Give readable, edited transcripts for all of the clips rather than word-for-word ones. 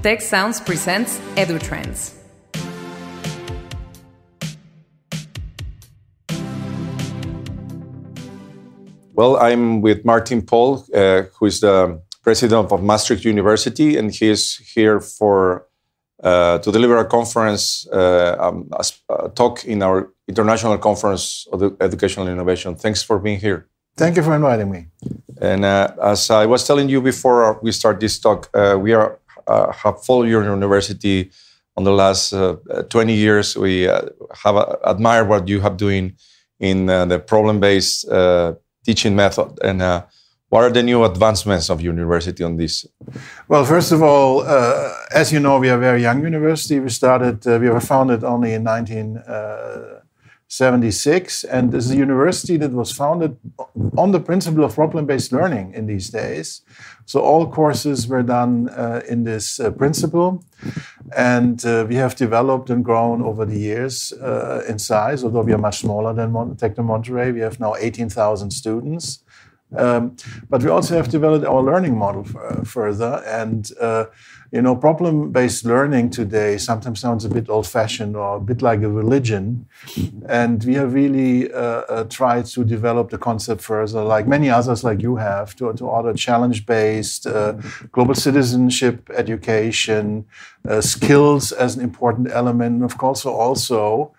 Tec Sounds presents EduTrends. Well, I'm with Martin Paul, who is the president of Maastricht University, and he is here to deliver a conference, a talk in our International Conference of Educational Innovation. Thanks for being here. Thank you for inviting me. And as I was telling you before we start this talk, we have followed your university on the last 20 years. We have admired what you have doing in the problem-based teaching method. And what are the new advancements of university on this? Well, first of all, as you know, we are a very young university. We were founded only in 1976, and this is a university that was founded on the principle of problem-based learning in these days. So all courses were done in this principle, and we have developed and grown over the years in size, although we are much smaller than Tec de Monterrey. We have now 18,000 students. But we also have developed our learning model further, and problem-based learning today sometimes sounds a bit old-fashioned or a bit like a religion, and we have really tried to develop the concept further, like many others, like you have, to order challenge-based global citizenship education, skills as an important element, and of course also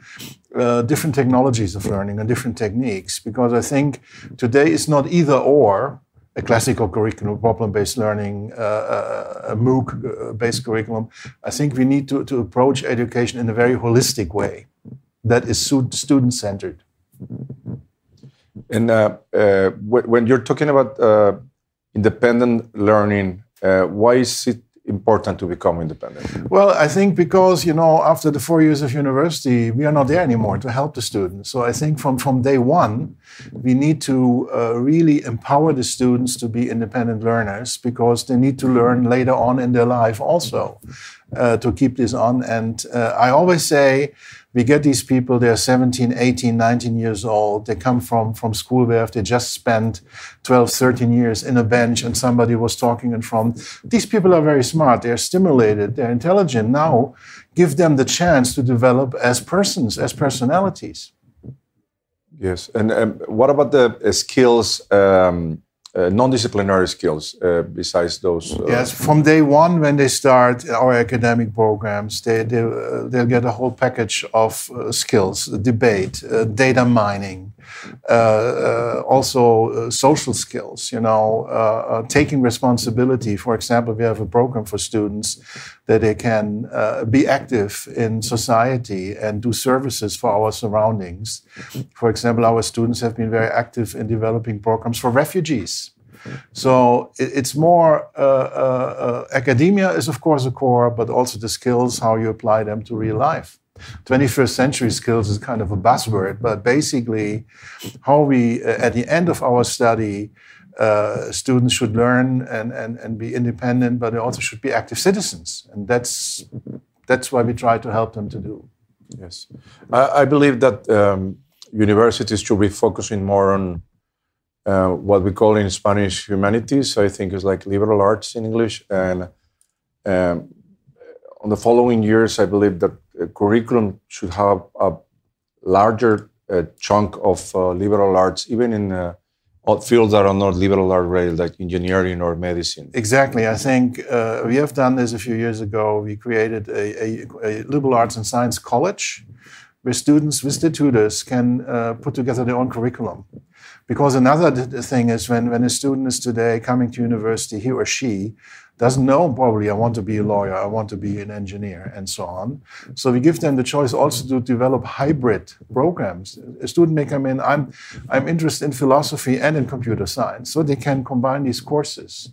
different technologies of learning and different techniques, because I think today is not either or, a classical curriculum, problem-based learning, a MOOC-based curriculum. I think we need to approach education in a very holistic way that is student-centered. And when you're talking about independent learning, why is it important to become independent? Well, I think because, after the 4 years of university, we are not there anymore to help the students. So I think from day one, we need to really empower the students to be independent learners, because they need to learn later on in their life also to keep this on. And I always say, we get these people, they're 17, 18, 19 years old. They come from school where they just spent 12, 13 years in a bench and somebody was talking in front. These people are very smart. They're stimulated. They're intelligent. Now, give them the chance to develop as persons, as personalities. Yes. And what about the skills, non-disciplinary skills, besides those? Yes, from day one, when they start our academic programs, they'll get a whole package of skills: debate, data mining, also social skills, taking responsibility. For example, we have a program for students that they can be active in society and do services for our surroundings. For example, our students have been very active in developing programs for refugees. So it's more, academia is of course a core, but also the skills, how you apply them to real life. 21st century skills is kind of a buzzword, but basically how we, at the end of our study, students should learn and be independent, but they also should be active citizens. And that's what we try to help them to do. Yes. I believe that universities should be focusing more on what we call in Spanish humanities. I think it's like liberal arts in English. And on the following years, I believe that curriculum should have a larger chunk of liberal arts, even in fields that are not liberal art related, like engineering or medicine. Exactly. I think we have done this a few years ago. We created a liberal arts and science college where students with their tutors can put together their own curriculum. Because another thing is when a student is today coming to university, he or she doesn't know probably, I want to be a lawyer, I want to be an engineer, and so on. So we give them the choice also to develop hybrid programs. A student may come in, I'm interested in philosophy and in computer science, so they can combine these courses.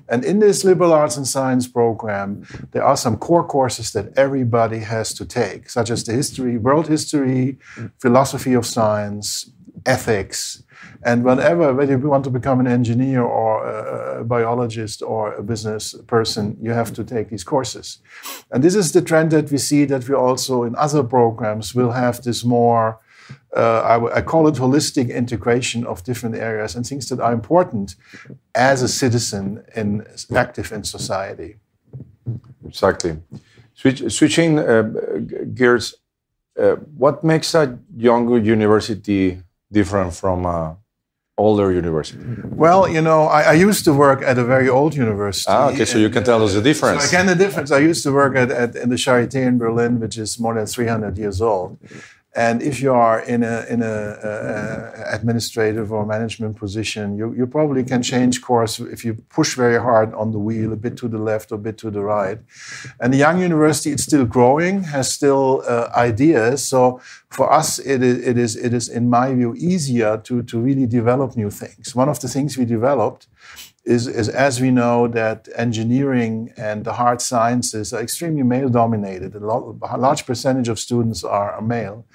And in this liberal arts and science program, there are some core courses that everybody has to take, such as the history, world history, philosophy of science, ethics, and whether you want to become an engineer or a biologist or a business person, you have to take these courses. And this is the trend that we see, that we also in other programs will have this more, I call it holistic integration of different areas and things that are important as a citizen and active in society. Exactly. Switching gears, what makes a younger university different from older university? Well, I used to work at a very old university. Okay, so you can tell us the difference. So I can the difference. I used to work in the Charité in Berlin, which is more than 300 years old. And if you are in a administrative or management position, you probably can change course if you push very hard on the wheel, a bit to the left or a bit to the right. And the young university, it's still growing, has still ideas. So for us, it is in my view easier to really develop new things. One of the things we developed is as we know that engineering and the hard sciences are extremely male-dominated. A large percentage of students are male.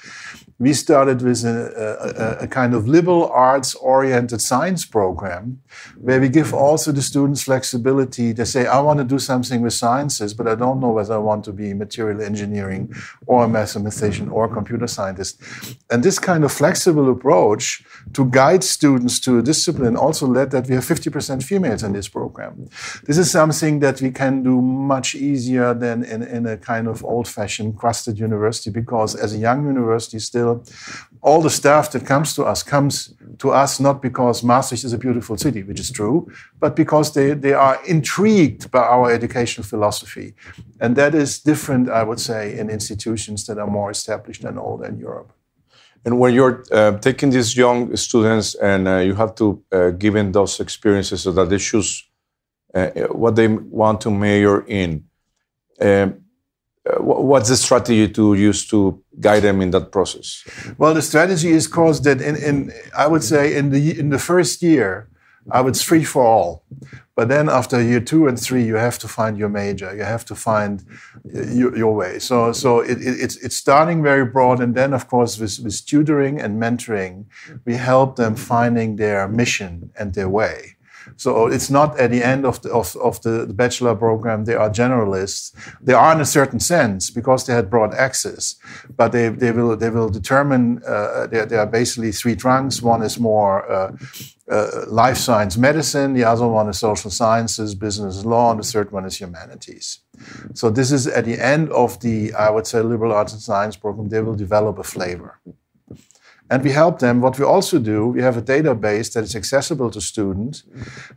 We started with a kind of liberal arts-oriented science program where we give also the students flexibility. They say, I want to do something with sciences, but I don't know whether I want to be material engineering or a mathematician or a computer scientist. And this kind of flexible approach to guide students to a discipline also led that we have 50% females in this program. This is something that we can do much easier than in a kind of old-fashioned crusted university, because as a young university still, all the staff that comes to us not because Maastricht is a beautiful city, which is true, but because they are intrigued by our educational philosophy. And that is different, I would say, in institutions that are more established and older in Europe. And when you're taking these young students and you have to give them those experiences so that they choose what they want to major in, what's the strategy to use to guide them in that process? Well, the strategy is, of course, that I would say in the first year, it's free for all. But then after year 2 and 3, you have to find your major. You have to find your way. So it's starting very broad. And then, of course, with tutoring and mentoring, we help them finding their mission and their way. So it's not at the end of the bachelor program, they are generalists. They are in a certain sense because they had broad access, but they will determine, there are basically 3 trunks. One is more life science medicine, the other one is social sciences, business law, and the third one is humanities. So this is at the end of the, I would say, liberal arts and science program, they will develop a flavor. And we help them. What we also do, we have a database that is accessible to students,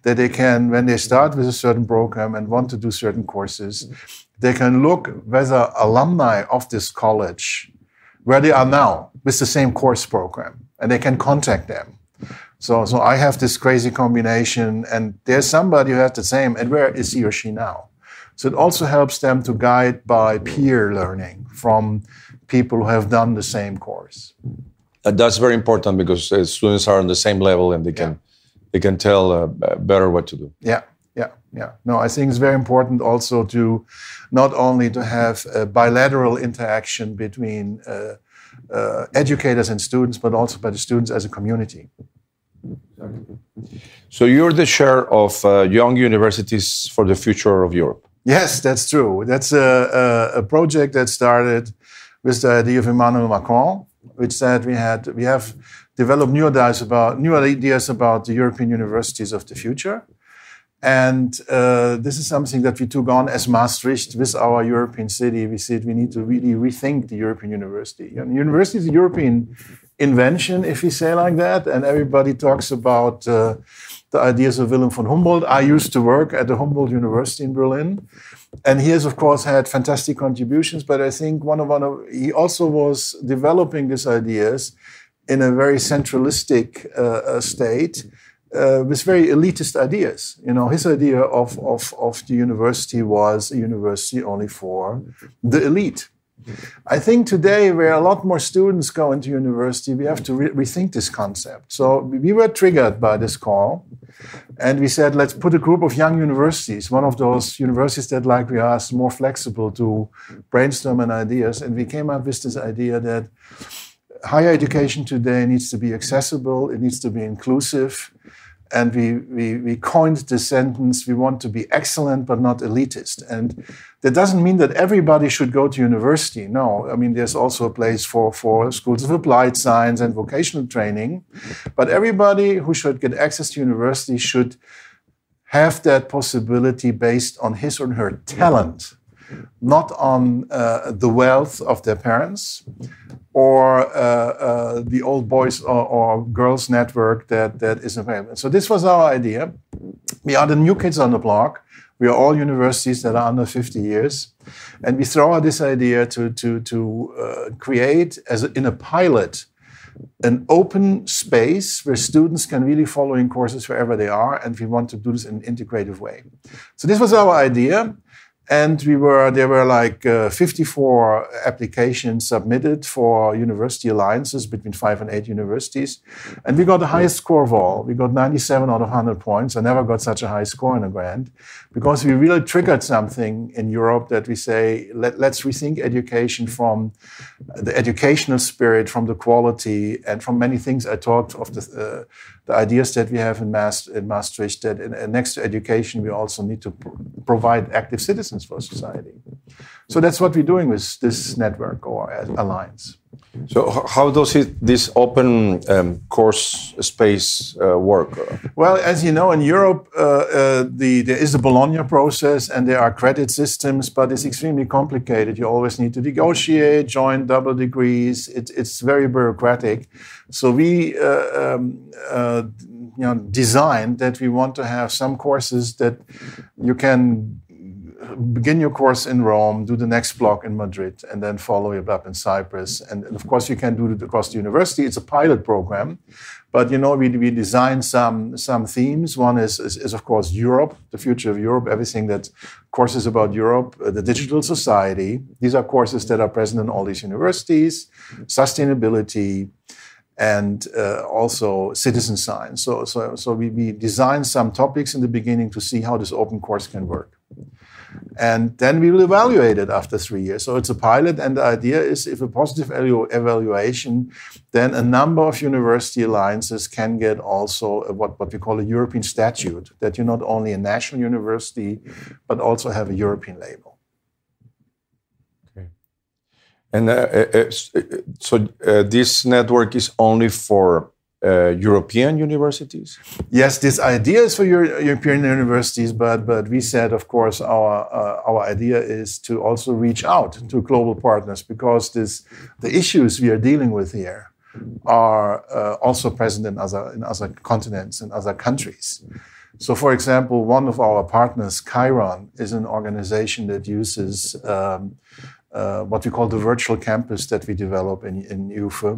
that they can, when they start with a certain program and want to do certain courses, they can look whether alumni of this college, where they are now with the same course program, and they can contact them. So I have this crazy combination, and there's somebody who has the same, and where is he or she now? So it also helps them to guide by peer learning from people who have done the same course. That's very important because students are on the same level and they can tell better what to do. Yeah. No, I think it's very important also to not only to have a bilateral interaction between educators and students, but also by the students as a community. So you're the chair of Young Universities for the Future of Europe. Yes, that's true. That's a project that started with the idea of Emmanuel Macron, which said we have developed new ideas about the European universities of the future. And this is something that we took on as Maastricht with our European city. We said we need to really rethink the European university. And university is a European invention, if we say like that. And everybody talks about the ideas of Wilhelm von Humboldt. I used to work at the Humboldt University in Berlin. And he has, of course, had fantastic contributions. But I think he also was developing these ideas in a very centralistic state. With very elitist ideas. You know, his idea of the university was a university only for the elite. I think today, where a lot more students go into university, we have to rethink this concept. So we were triggered by this call, and we said, let's put a group of young universities, one of those universities that, like we are, is more flexible to brainstorm on ideas. And we came up with this idea that higher education today needs to be accessible, it needs to be inclusive. And we coined the sentence, we want to be excellent but not elitist. And that doesn't mean that everybody should go to university. No, I mean, there's also a place for schools of applied science and vocational training. But everybody who should get access to university should have that possibility based on his or her talent not on the wealth of their parents or the old boys or girls network that is available. So this was our idea. We are the new kids on the block. We are all universities that are under 50 years. And we throw out this idea to create, in a pilot, an open space where students can really follow in courses wherever they are. And we want to do this in an integrative way. So this was our idea. And there were like 54 applications submitted for university alliances between 5 and 8 universities. And we got the highest score of all. We got 97 out of 100 points. I never got such a high score in a grant because we really triggered something in Europe that we say, let's rethink education from the educational spirit, from the quality, and from many things. I talked of the ideas that we have in Maastricht, that next to education, we also need to provide active citizens for society. So that's what we're doing with this network or alliance. So how does this open course space work? Well, as you know, in Europe, there is the Bologna process and there are credit systems, but it's extremely complicated. You always need to negotiate, join double degrees. It's very bureaucratic. So we designed that we want to have some courses that you can begin your course in Rome, do the next block in Madrid, and then follow it up in Cyprus. And of course, you can do it across the university. It's a pilot program. But, we designed some themes. One is of course, Europe, the future of Europe, everything that courses about Europe, the digital society. These are courses that are present in all these universities, sustainability, and also citizen science. So we designed some topics in the beginning to see how this open course can work. And then we will evaluate it after 3 years. So it's a pilot, and the idea is if a positive evaluation, then a number of university alliances can get also what we call a European statute, that you're not only a national university, but also have a European label. Okay. And so this network is only for European universities? Yes, this idea is for European universities, but we said, of course, our idea is to also reach out to global partners because the issues we are dealing with here are also present in other continents and other countries. So, for example, one of our partners, Chiron, is an organization that uses what we call the virtual campus that we develop in UFA,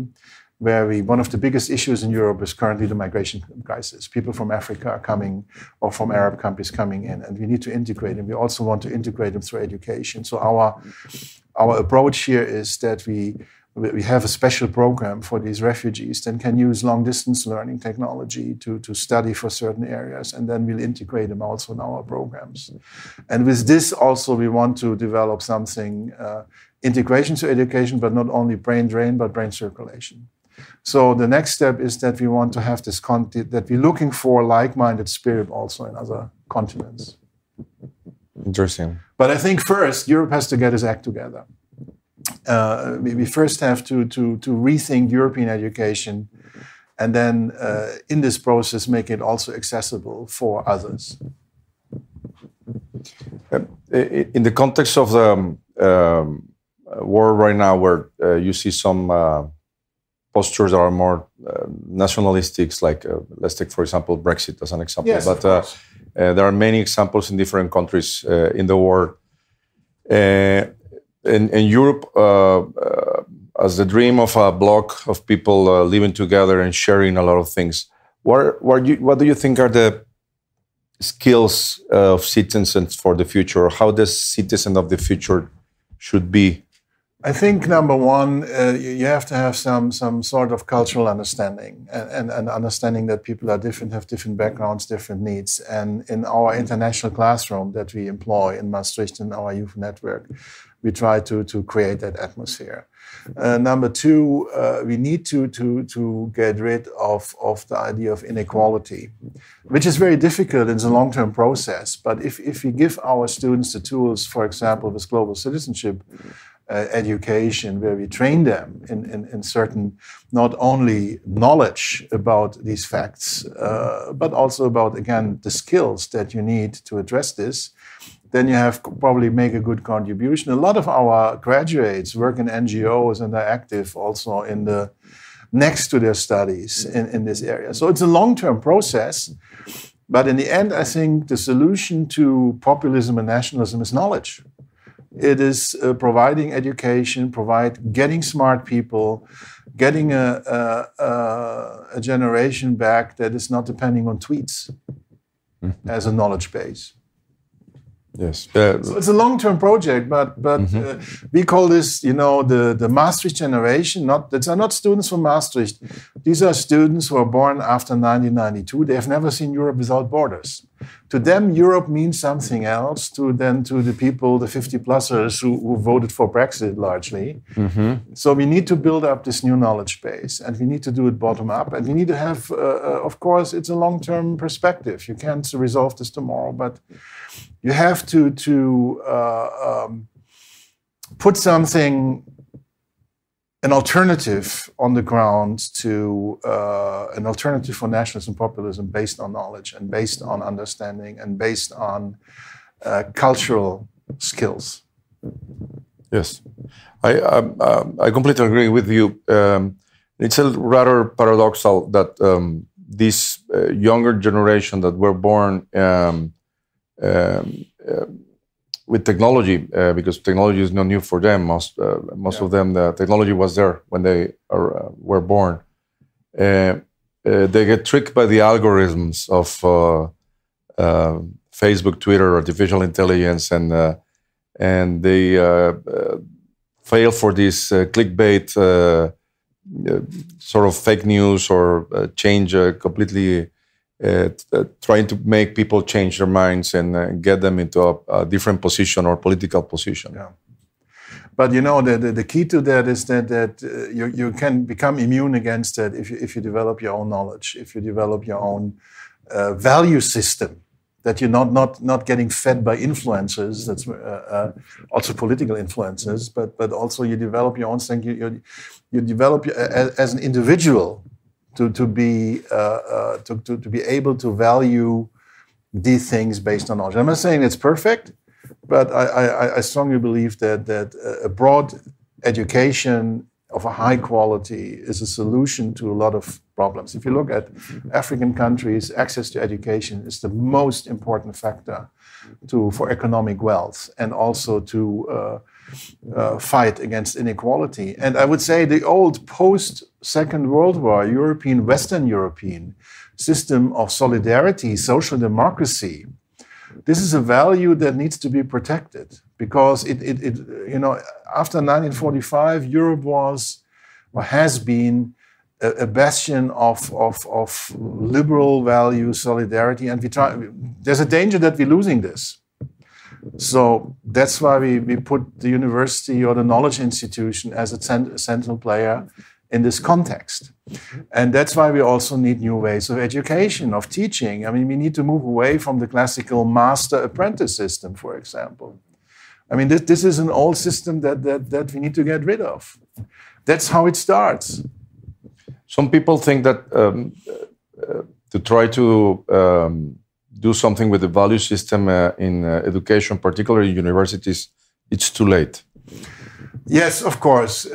where one of the biggest issues in Europe is currently the migration crisis. People from Africa are coming, or from Arab countries coming in, and we need to integrate them. We also want to integrate them through education. So our approach here is that we have a special program for these refugees that can use long-distance learning technology to study for certain areas, and then we'll integrate them also in our programs. And with this also, we want to develop something, integration to education, but not only brain drain, but brain circulation. So the next step is that we want to have this that we're looking for like-minded spirit also in other continents. Interesting. But I think first, Europe has to get its act together. We first have to rethink European education, and then in this process make it also accessible for others. In the context of the world right now, where you see some postures that are more nationalistic, like let's take, for example, Brexit as an example. Yes, but there are many examples in different countries in the world. In Europe, as the dream of a bloc of people living together and sharing a lot of things, what do you think are the skills of citizens for the future? How the citizen of the future should be? I think number one, you have to have some sort of cultural understanding and understanding that people are different, have different backgrounds, different needs. And in our international classroom that we employ in Maastricht in our youth network, we try to create that atmosphere. Number two, we need to get rid of the idea of inequality, which is very difficult. It's a long-term process. But if we give our students the tools, for example, with global citizenship, education, where we train them in certain, not only knowledge about these facts, but also about, again, the skills that you need to address this, then you have probably make a good contribution. A lot of our graduates work in NGOs and are active also in the next to their studies in this area. So it's a long-term process. But in the end, I think the solution to populism and nationalism is knowledge. It is providing education, getting smart people, getting a generation back that is not depending on tweets as a knowledge base. Yes. So it's a long-term project, but we call this, the Maastricht generation. These are not students from Maastricht. These are students who are born after 1992. They have never seen Europe without borders. To them, Europe means something else. To the people, the 50-plussers who voted for Brexit largely. So we need to build up this new knowledge base, and we need to do it bottom up. And we need to have, of course, it's a long-term perspective. You can't resolve this tomorrow, but you have to put an alternative on the ground to an alternative for nationalism and populism based on knowledge and based on understanding and based on cultural skills. Yes, I completely agree with you. It's a rather paradoxal that this younger generation that were born with technology, because technology is not new for them. Most of them, the technology was there when they were born. They get tricked by the algorithms of Facebook, Twitter, artificial intelligence, and they fail for this clickbait sort of fake news or change completely. Trying to make people change their minds and get them into a different position or political position. Yeah. But the key to that is that you can become immune against that if you develop your own knowledge, if you develop your own value system, that you're not getting fed by influencers. That's also political influences, but also you develop your own thing. You develop as an individual. To be able to value these things based on knowledge. I'm not saying it's perfect, but I strongly believe that a broad education of a high quality is a solution to a lot of problems. If you look at African countries, access to education is the most important factor for economic wealth and also to fight against inequality. And I would say the old post-Second World War Western European system of solidarity, social democracy, this is a value that needs to be protected because after 1945, Europe was or has been a bastion of liberal value, solidarity, and there's a danger that we're losing this. So that's why we put the university or the knowledge institution as a central player in this context. And that's why we also need new ways of education, of teaching. I mean, we need to move away from the classical master-apprentice system, for example. I mean, this is an old system that we need to get rid of. That's how it starts. Some people think that to try to do something with the value system in education, particularly universities, it's too late. Yes, of course.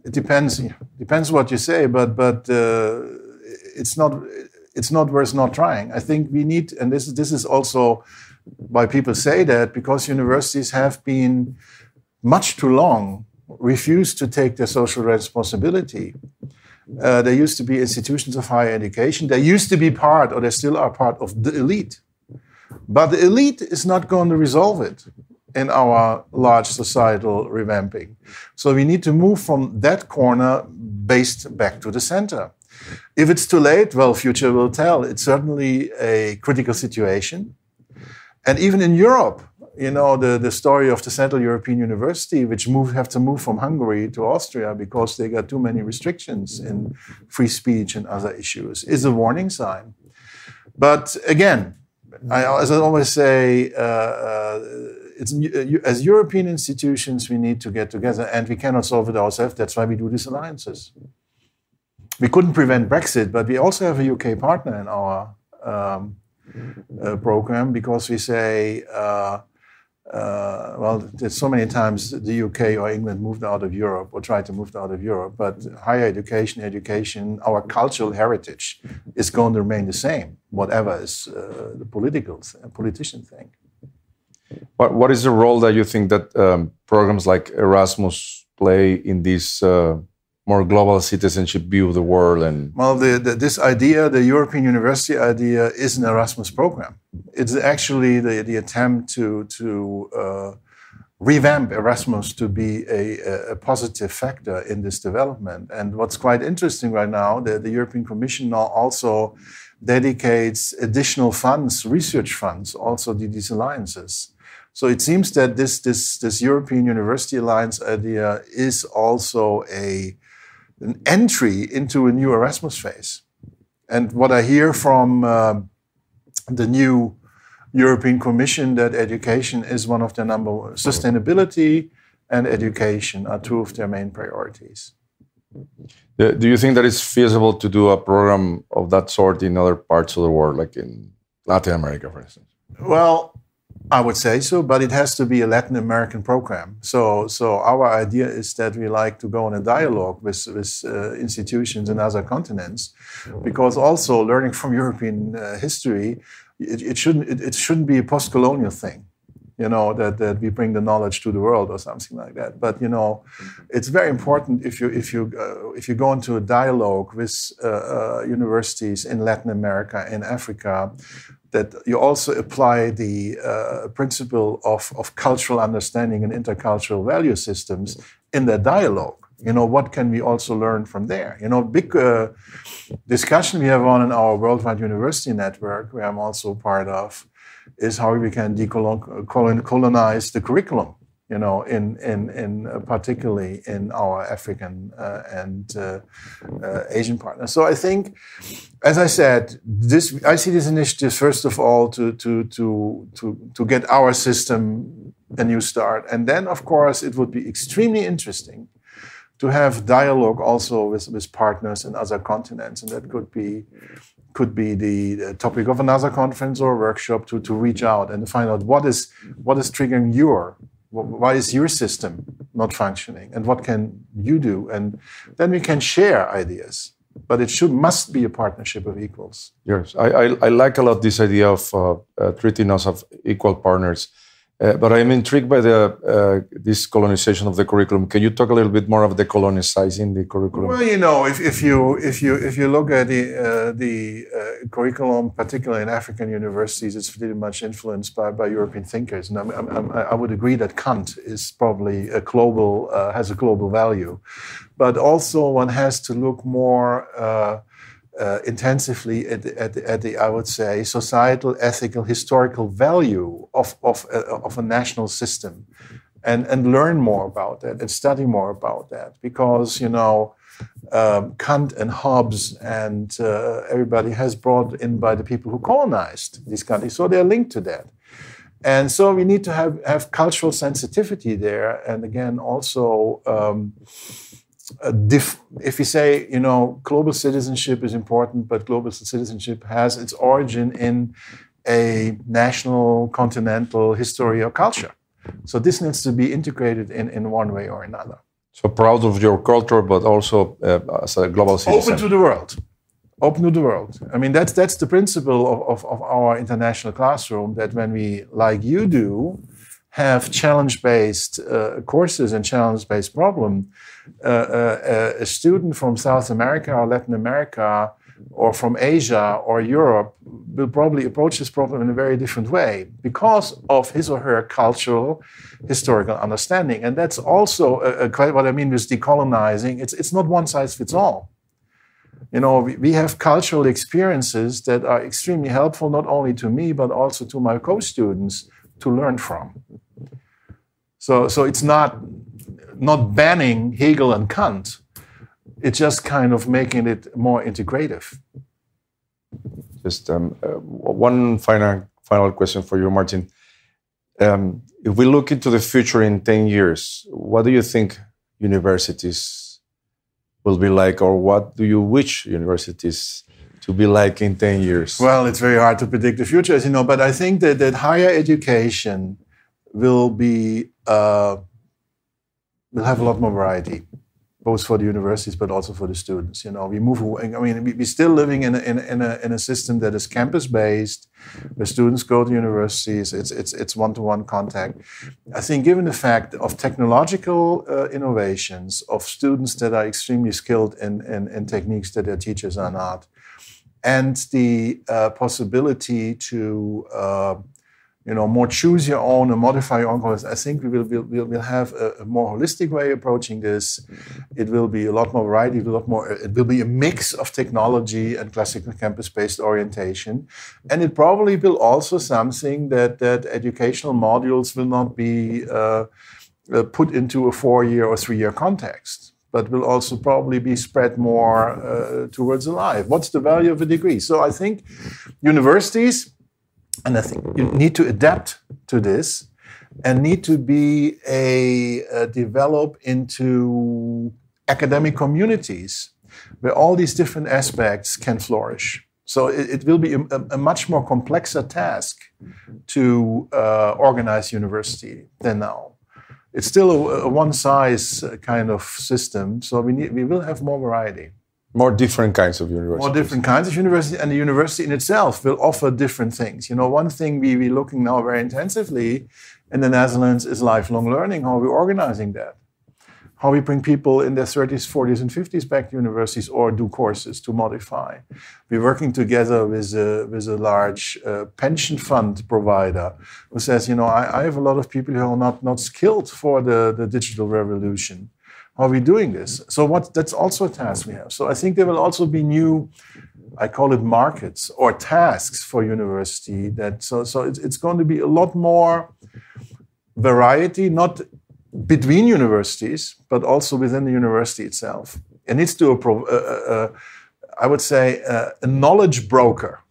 It depends what you say, but it's not worth not trying. I think we need, and this is also why people say that, because universities have been much too long refused to take their social responsibility. There used to be institutions of higher education. They used to be part, or they still are part, of the elite. But the elite is not going to resolve it in our large societal revamping. So we need to move from that corner based back to the center. If it's too late, well, future will tell. It's certainly a critical situation. And even in Europe, the story of the Central European University, which have to move from Hungary to Austria because they got too many restrictions in free speech and other issues, is a warning sign. But again, as I always say, as European institutions, we need to get together, and we cannot solve it ourselves. That's why we do these alliances. We couldn't prevent Brexit, but we also have a UK partner in our program, because we say, well, there's so many times the UK or England moved out of Europe or tried to move out of Europe, but higher education, our cultural heritage is going to remain the same, whatever is the politician think. What is the role that you think that programs like Erasmus play in this more global citizenship view of the world? And well, this idea, the European University idea, is an Erasmus program. It's actually the attempt to revamp Erasmus to be a positive factor in this development. And what's quite interesting right now, the European Commission now also dedicates additional funds, research funds, also to these alliances. So it seems that this European University Alliance idea is also an entry into a new Erasmus phase. And what I hear from the new European Commission, that education is one of their sustainability and education are two of their main priorities. Do you think that it's feasible to do a program of that sort in other parts of the world, like in Latin America, for instance? Well, I would say so, but it has to be a Latin American program. So our idea is that we like to go in a dialogue with institutions in other continents, because also learning from European history, it shouldn't be a post-colonial thing, that we bring the knowledge to the world or something like that. But it's very important if you go into a dialogue with universities in Latin America, in Africa, that you also apply the principle of cultural understanding and intercultural value systems in that dialogue. What can we also learn from there? Big discussion we have on in our Worldwide University Network, where I'm also part of, is how we can decolonize the curriculum, in particularly in our African and Asian partners. So I think, as I said, I see this initiative first of all to get our system a new start, and then of course it would be extremely interesting to have dialogue also with partners in other continents, and that could be the topic of another conference or workshop to reach out and find out what is triggering why is your system not functioning, and what can you do, and then we can share ideas. But it must be a partnership of equals. Yes, I like a lot this idea of treating us as equal partners. But I'm intrigued by this colonization of the curriculum. Can you talk a little bit more of the colonizing the curriculum? Well, if you look at the curriculum, particularly in African universities, it's pretty much influenced by European thinkers. And I would agree that Kant is probably has a global value, but also one has to look more intensively at the I would say societal, ethical, historical value of a national system, and learn more about that and study more about that, because Kant and Hobbes and everybody has brought in by the people who colonized these countries, so they're linked to that. And so we need to have cultural sensitivity there, and again also. If we say, global citizenship is important, but global citizenship has its origin in a national, continental history or culture. So this needs to be integrated in one way or another. So proud of your culture, but also as a global citizen. Open to the world. Open to the world. I mean, that's the principle of our international classroom, that when we, like you do, have challenge-based courses and challenge-based problem, a student from South America or Latin America or from Asia or Europe will probably approach this problem in a very different way because of his or her cultural, historical understanding. And that's also what I mean with decolonizing. It's not one size fits all. We have cultural experiences that are extremely helpful, not only to me, but also to my co-students to learn from. So it's not banning Hegel and Kant. It's just kind of making it more integrative. Just one final question for you, Martin. If we look into the future in 10 years, what do you think universities will be like, or what do you wish universities to be like in 10 years? Well, it's very hard to predict the future, as you know, but I think that higher education will have a lot more variety, both for the universities but also for the students. We move away. We're still living in a system that is campus-based, where students go to universities. It's one-to-one contact. I think, given the fact of technological innovations, of students that are extremely skilled in techniques that their teachers are not, and the possibility to more choose your own and modify your own course, I think we'll have a more holistic way approaching this. It will be a lot more variety, it will be a mix of technology and classical campus-based orientation. And it probably will also something that educational modules will not be put into a 4-year or 3-year context, but will also probably be spread more towards a life. What's the value of a degree? So I think universities, and I think you need to adapt to this and need to be develop into academic communities where all these different aspects can flourish. So it will be a much more complexer task to organize university than now. It's still a one-size kind of system, so we will have more variety. More different kinds of universities. More different kinds of universities, and the university in itself will offer different things. One thing we're looking now very intensively in the Netherlands is lifelong learning, how we're organizing that. How we bring people in their 30s, 40s, and 50s back to universities or do courses to modify. We're working together with a large pension fund provider who says, I have a lot of people who are not skilled for the digital revolution. How are we doing this? So that's also a task we have. So I think there will also be new, I call it markets or tasks for university. So it's going to be a lot more variety, not between universities, but also within the university itself. It needs to, I would say, a knowledge broker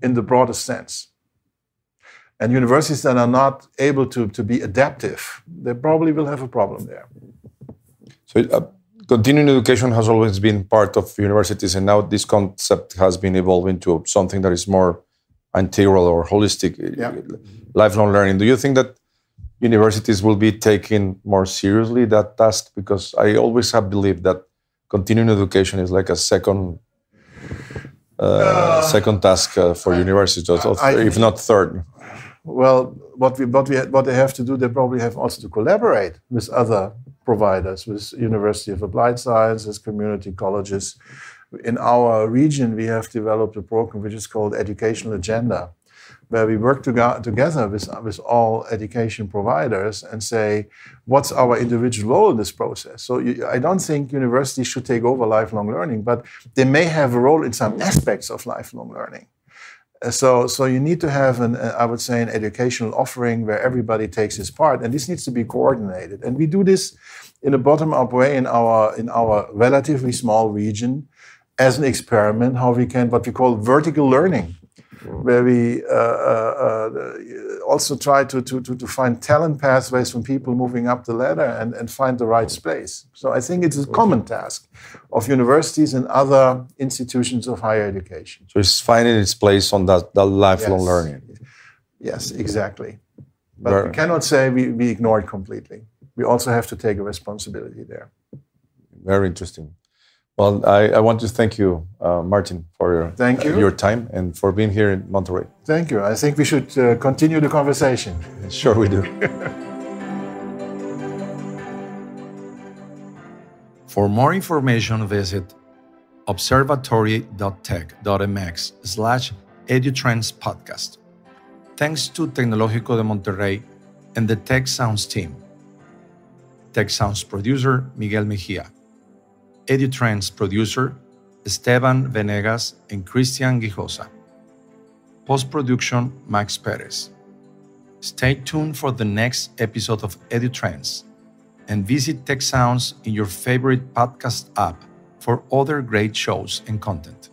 in the broadest sense. And universities that are not able to be adaptive, they probably will have a problem there. So continuing education has always been part of universities, and now this concept has been evolving to something that is more integral or holistic, lifelong learning. Do you think that universities will be taking more seriously that task? Because I always have believed that continuing education is like a second task for universities, if not third. Well, what they have to do, they probably have also to collaborate with other providers, with University of Applied Sciences, community colleges. In our region, we have developed a program which is called Educational Agenda, where we work together with all education providers and say, what's our individual role in this process? So I don't think universities should take over lifelong learning, but they may have a role in some aspects of lifelong learning. So you need to have an educational offering where everybody takes his part, and this needs to be coordinated. And we do this in a bottom-up way in our relatively small region as an experiment, how we can, what we call vertical learning, where we also try to find talent pathways from people moving up the ladder and find the right space. So I think it's a common task of universities and other institutions of higher education. So it's finding its place on that lifelong learning. Yes, exactly. But we cannot say we ignore it completely. We also have to take a responsibility there. Very interesting. Well, I want to thank you, Martin, for your time and for being here in Monterrey. Thank you. I think we should continue the conversation. Sure we do. For more information, visit observatory.tec.mx/EduTrends podcast. Thanks to Tecnológico de Monterrey and the Tec Sounds team. Tec Sounds producer, Miguel Mejia. EduTrends producer, Esteban Venegas and Christian Gijosa. Post-production, Max Perez. Stay tuned for the next episode of EduTrends and visit Tec Sounds in your favorite podcast app for other great shows and content.